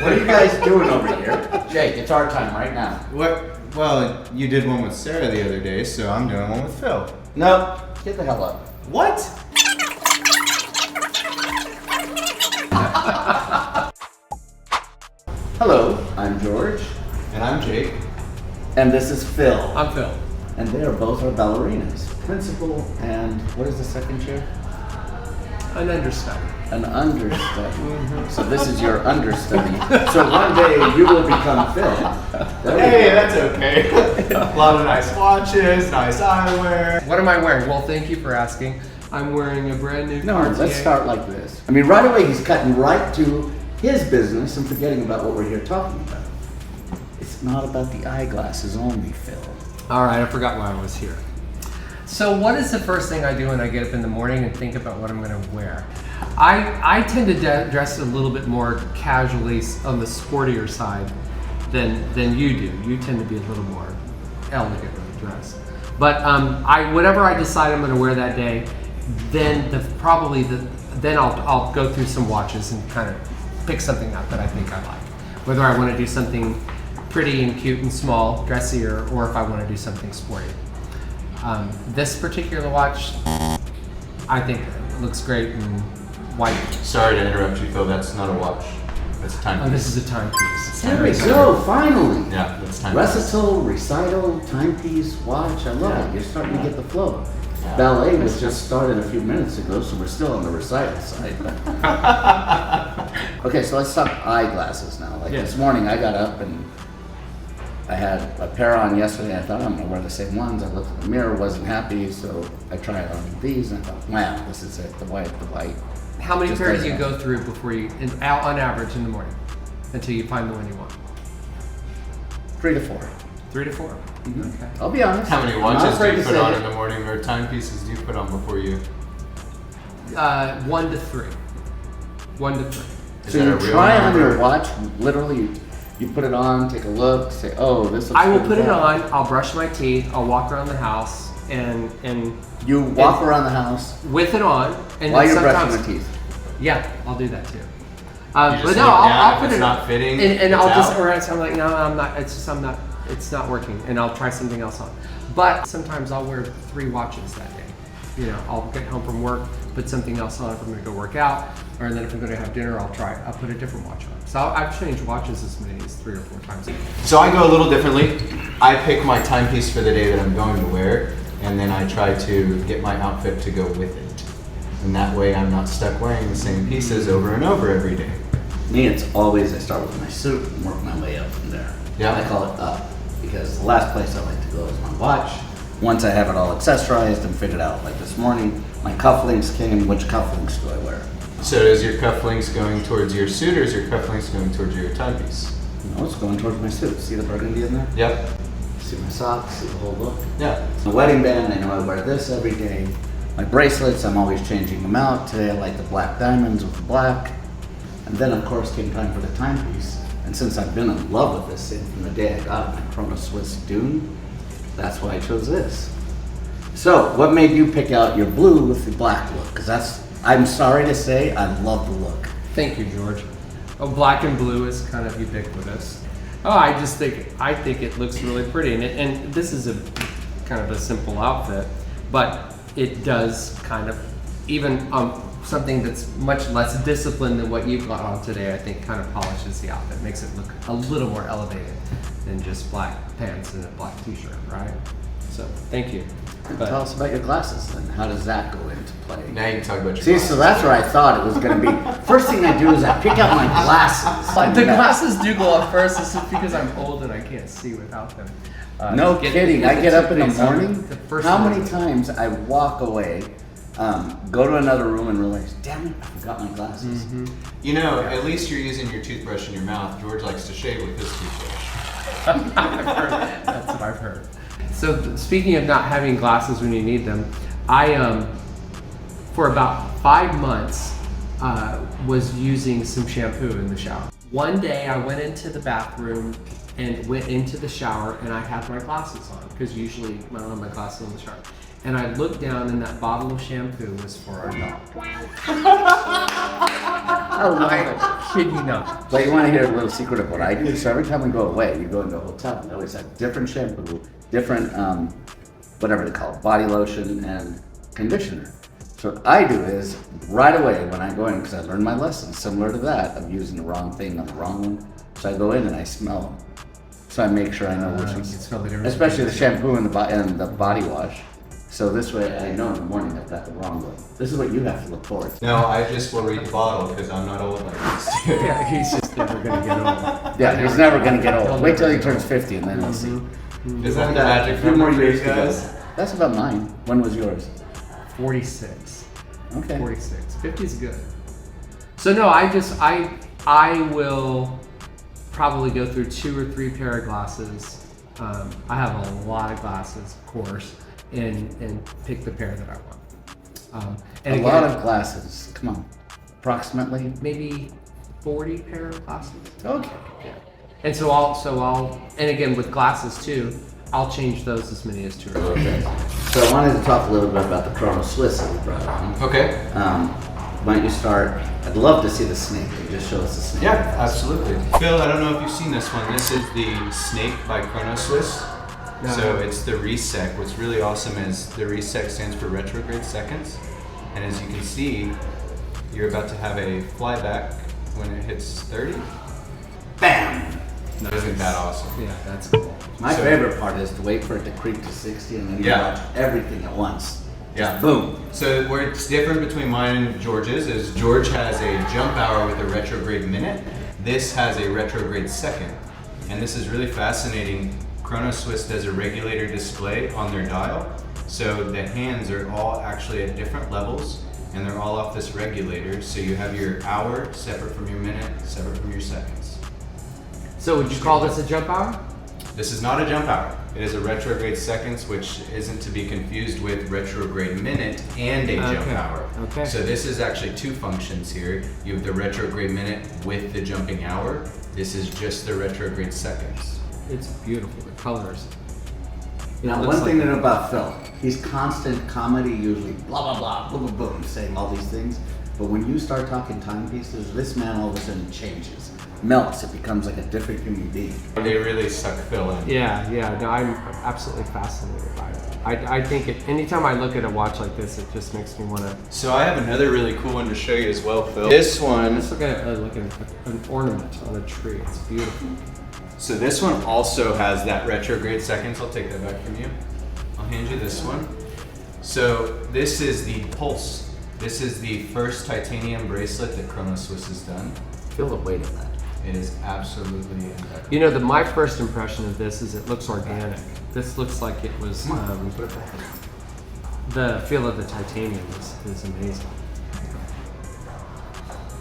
What are you guys doing over here? Jake, it's our time right now. What? Well, you did one with Sarah the other day, so I'm doing one with Phil. Nope. Get the hell up. What? Hello, I'm George. And I'm Jake. And this is Phil. I'm Phil. And they are both our ballerinas. Principal and what is the second chair? An understudy. An understudy. So this is your understudy. So one day you will become Phil. Hey, that's okay. A lot of nice watches, nice eyewear. What am I wearing? Well, thank you for asking. I'm wearing a brand new No, Cartier. let's start like this. I mean, right away he's cutting right to his business and forgetting about what we're here talking about. It's not about the eyeglasses only, Phil. All right, I forgot why I was here. So what is the first thing I do when I get up in the morning and think about what I'm going to wear? I tend to dress a little bit more casually on the sportier side than you do. You tend to be a little more elegantly dressed. But whatever I decide I'm going to wear that day, then I'll go through some watches and kind of pick something out that I think I like. Whether I want to do something pretty and cute and small, dressier, or if I want to do something sporty. This particular watch, I think looks great in white. Sorry to interrupt you, Phil. That's not a watch. That's a timepiece. Oh, this is a timepiece. There we go, finally. Yeah, that's timepiece. Recital, recital, timepiece, watch. I love it. You're starting to get the flow. Yeah. Ballet was just started a few minutes ago, so we're still on the recital side. Okay, so let's talk eyeglasses now. Like this morning, I got up and I had a pair on yesterday. I thought I'm gonna wear the same ones. I looked in the mirror, wasn't happy, so I tried on these and I thought, wow, this is it. The white. How many Just pairs do doesn't you go through before you, on average in the morning, until you find the one you want? 3 to 4. 3 to 4. Mhm. Okay. I'll be honest. How many I'm not watches do afraid you to put say on it. in the morning, or timepieces do you put on before you? 1 to 3. 1 to 3. Is So that you a real try on number? your watch, literally, you put it on, take a look, say, oh, this looks I will good put as it that. on. I'll brush my teeth. I'll walk around the house and You walk around the house with it on. And while then you're brushing sometimes- your teeth. Yeah, I'll do that too. You just But look no, down, I'll if put it's it not fitting, and it's I'll just, out. or else I'm like, no, I'm not. It's not working, and I'll try something else on. But sometimes I'll wear 3 watches that day. You know, I'll get home from work, put something else on if I'm going to go work out, or then if I'm going to have dinner, I'll put a different watch on. So I've changed watches as many as 3 or 4 times a year. So I go a little differently. I pick my timepiece for the day that I'm going to wear, and then I try to get my outfit to go with it. And that way I'm not stuck wearing the same pieces over and over every day. Me, it's always, I start with my suit and work my way up from there. Yeah. I call it up, because the last place I like to go is my watch. Once I have it all accessorized and fitted out, like this morning, my cufflinks came. Which cufflinks do I wear? So is your cufflinks going towards your suit, or is your cufflinks going towards your timepiece? No, it's going towards my suit. See the burgundy in there? Yep. See my socks, see the whole look. Yeah. The wedding band, I know I wear this every day. My bracelets, I'm always changing them out. Today I like the black diamonds with the black. And then of course came time for the timepiece. And since I've been in love with this from the day I got it, my Chronoswiss Dune, that's why I chose this. So, what made you pick out your blue with the black look? Because I'm sorry to say, I love the look. Thank you, George. Oh, black and blue is kind of ubiquitous. Oh, I think it looks really pretty, and this is a kind of a simple outfit, but it does kind of, even something that's much less disciplined than what you've got on today, I think kind of polishes the outfit, makes it look a little more elevated than just black pants and a black t-shirt, right? So, thank you. But Tell us about your glasses then. How does that go into play? Now you can talk about your See, glasses. so that's where I thought it was going to be. First thing I do is I pick out my glasses. the glasses do go up first. This is because I'm old and I can't see without them. No kidding. I get up in the things on morning. the first How thing- many times I walk away, go to another room and realize, damn it, I forgot my glasses. You know, at least you're using your toothbrush in your mouth. George likes to shave with his toothbrush. That's what I've heard. So speaking of not having glasses when you need them, I for about 5 months was using some shampoo in the shower. One day I went into the bathroom and went into the shower and I had my glasses on because usually I don't have my glasses in the shower. And I looked down and that bottle of shampoo was for our dog. I love it. kid you not. But you want to hear a little secret of what I do? So every time we go away, you go into a hotel, we always have different shampoo, different, whatever they call it, body lotion and conditioner. So what I do is, right away when I go in, because I learned my lesson, similar to that, of using the wrong thing on the wrong one. So I go in and I smell them. So I make sure I know which ones, smell the difference especially the between shampoo and the body wash. So this way I know in the morning I've got the wrong one. This is what you have to look forward to. No, I just will read the bottle because I'm not old like this. Yeah, he's just never gonna get old. Yeah, he's never gonna get old. Wait till he turns 50 and then we'll see. Is that the magic A few more number for years you to go. guys? That's about mine. When was yours? 46. Okay. 46. 50 is good. So no, I will probably go through 2 or 3 pair of glasses. I have a lot of glasses, of course, and pick the pair that I want. And A lot of glasses. Come on. Approximately. maybe 40 pair of glasses. Okay. Yeah. And so I'll and again with glasses too, I'll change those as many as 2 or 3. Okay. So I wanted to talk a little bit about the Chronoswiss that we brought on. Okay. Why don't you start? I'd love to see the snake. You just show us the snake. Yeah, absolutely. Phil, I don't know if you've seen this one. This is the Snake by Chronoswiss. No. So it's the ReSec. What's really awesome is the ReSec stands for retrograde seconds. And as you can see, you're about to have a flyback when it hits 30. Bam! Isn't that awesome? Yeah, that's cool. My So- favorite part is to wait for it to creep to 60 and then you Yeah. watch everything at once. Yeah. Boom. So where it's different between mine and George's is George has a jump hour with a retrograde minute. This has a retrograde second. And this is really fascinating. Chronoswiss does a regulator display on their dial. So the hands are all actually at different levels and they're all off this regulator. So you have your hour separate from your minute, separate from your seconds. So would you call this a jump hour? This is not a jump hour. It is a retrograde seconds, which isn't to be confused with retrograde minute and a jump Okay. hour. Okay. So this is actually 2 functions here. You have the retrograde minute with the jumping hour. This is just the retrograde seconds. It's beautiful. The colors. It Now, looks one thing like- to know about Phil, he's constant comedy, usually blah, blah, blah, boom, boom, boom, saying all these things. But when you start talking timepieces, this man all of a sudden changes, melts, it becomes like a different human being. They really suck Phil in. Yeah. No, I'm absolutely fascinated by it. I think anytime I look at a watch like this, it just makes me want to. So I have another really cool one to show you as well, Phil. This one. Let's look at an ornament on a tree. It's beautiful. So this one also has that retrograde seconds. I'll take that back from you. I'll hand you this one. So this is the Pulse. This is the first titanium bracelet that Chronoswiss has done. Feel the weight of that. It is absolutely impeccable. You know, my first impression of this is it looks organic. This looks like it was. The feel of the titanium is amazing.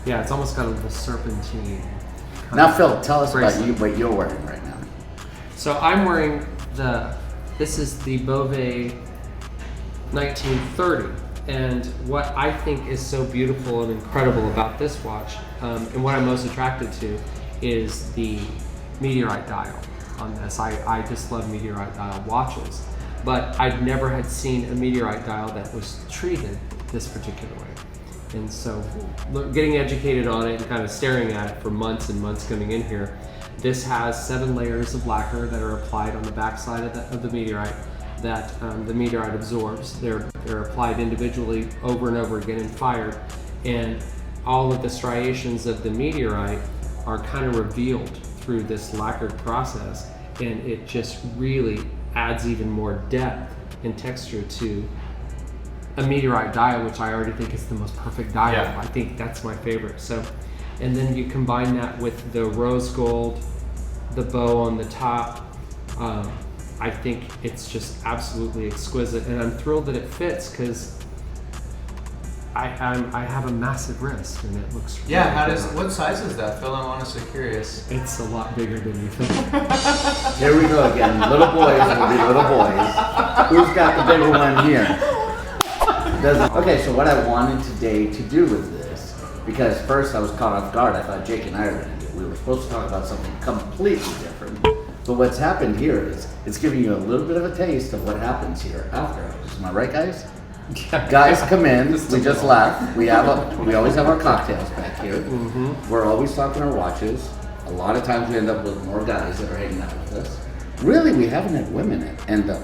Yeah, it's almost got a little serpentine. Now, Phil, tell us about bracelet. you, what you're wearing right now. So I'm wearing this is the Bovet 1930. And what I think is so beautiful and incredible about this watch, and what I'm most attracted to, is the meteorite dial on this. I just love meteorite dial watches, but I've never had seen a meteorite dial that was treated this particular way. And so getting educated on it and kind of staring at it for months and months coming in here, this has 7 layers of lacquer that are applied on the backside of the meteorite that the meteorite absorbs. They're applied individually over and over again and fired, and all of the striations of the meteorite are kind of revealed through this lacquered process, and it just really adds even more depth and texture to a meteorite dial, which I already think is the most perfect dial. Yeah. I think that's my favorite. So, and then you combine that with the rose gold, the bow on the top. I think it's just absolutely exquisite, and I'm thrilled that it fits because I have a massive wrist and it looks really good. What size is that, Phil? I'm honestly curious. It's a lot bigger than you think. Here we go again. Little boys will be little boys. Who's got the bigger one here? Okay, so what I wanted today to do with this, because first I was caught off guard. I thought Jake and I were going to do it. We were supposed to talk about something completely different. But what's happened here is it's giving you a little bit of a taste of what happens here after hours. Am I right, guys? Guys come in, we just left. We always have our cocktails back here. We're always talking our watches. A lot of times we end up with more guys that are hanging out with us. Really, we haven't had women end up.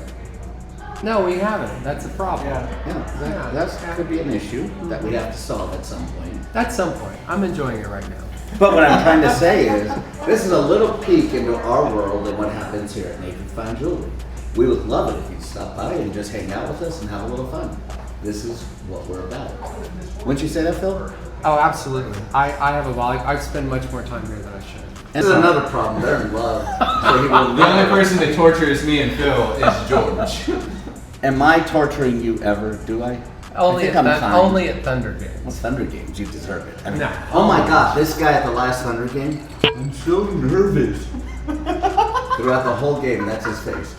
No, we haven't. That's a problem. Yeah, that could be an issue that we have to solve at some point. At some point. I'm enjoying it right now. But what I'm trying to say is, this is a little peek into our world and what happens here at Naifeh Fine Jewelry. We would love it if you'd stop by and just hang out with us and have a little fun. This is what we're about. Wouldn't you say that, Phil? Oh, absolutely. I have a volley. I spend much more time here than I should. This is another problem. They're in love. So he will The only person that tortures me and Phil is George. Am I torturing you ever? Do I? Only I think I'm kind. only at Thunder Games. Well, Thunder Games, you deserve it. I mean, No. Oh my God, this guy at the last Thunder game, I'm so nervous. Throughout the whole game, that's his face.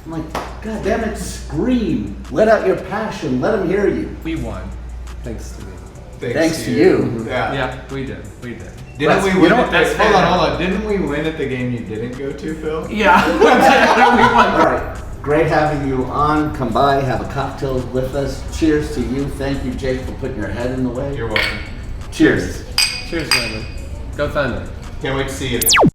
I'm like, God damn it, scream. Let out your passion. Let him hear you. We won, thanks to me. Thanks to you. Yeah. Yeah, we did. We did. Didn't we You win know, at that's hold fair. on. Didn't we win at the game you didn't go to, Phil? Yeah, we won. All right, great having you on. Come by, have a cocktail with us. Cheers to you. Thank you, Jake, for putting your head in the way. You're welcome. Cheers. Cheers, Raymond. Go Thunder. Can't wait to see you.